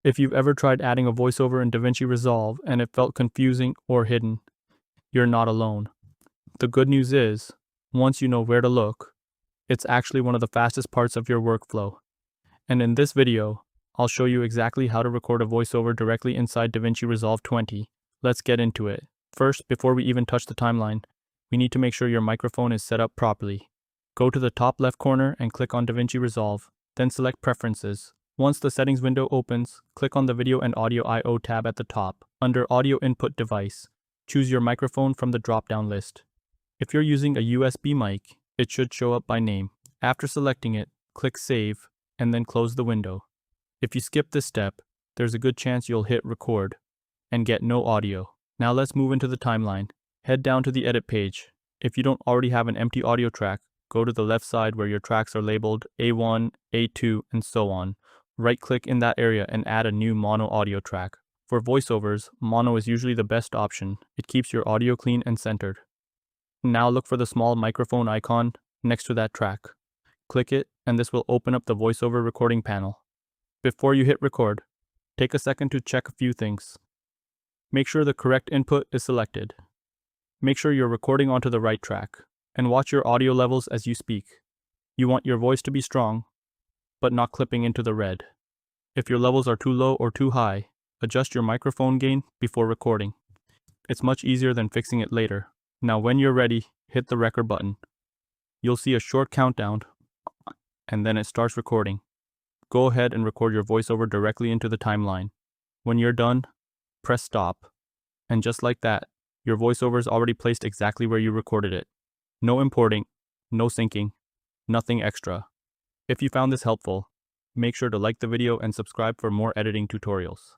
If you've ever tried adding a voiceover in DaVinci Resolve and it felt confusing or hidden, you're not alone. The good news is, once you know where to look, it's actually one of the fastest parts of your workflow. And in this video, I'll show you exactly how to record a voiceover directly inside DaVinci Resolve 20. Let's get into it. First, before we even touch the timeline, we need to make sure your microphone is set up properly. Go to the top left corner and click on DaVinci Resolve, then select Preferences. Once the settings window opens, click on the Video and Audio I/O tab at the top. Under Audio Input Device, choose your microphone from the drop-down list. If you're using a USB mic, it should show up by name. After selecting it, click Save, and then close the window. If you skip this step, there's a good chance you'll hit Record and get no audio. Now let's move into the timeline. Head down to the Edit page. If you don't already have an empty audio track, go to the left side where your tracks are labeled A1, A2, and so on. Right-click in that area and add a new mono audio track. For voiceovers, mono is usually the best option. It keeps your audio clean and centered. Now look for the small microphone icon next to that track. Click it, and this will open up the voiceover recording panel. Before you hit record, take a second to check a few things. Make sure the correct input is selected. Make sure you're recording onto the right track, and watch your audio levels as you speak. You want your voice to be strong, but not clipping into the red. If your levels are too low or too high, adjust your microphone gain before recording. It's much easier than fixing it later. Now when you're ready, hit the record button. You'll see a short countdown, and then it starts recording. Go ahead and record your voiceover directly into the timeline. When you're done, press stop. And just like that, your voiceover is already placed exactly where you recorded it. No importing, no syncing, nothing extra. If you found this helpful, make sure to like the video and subscribe for more editing tutorials.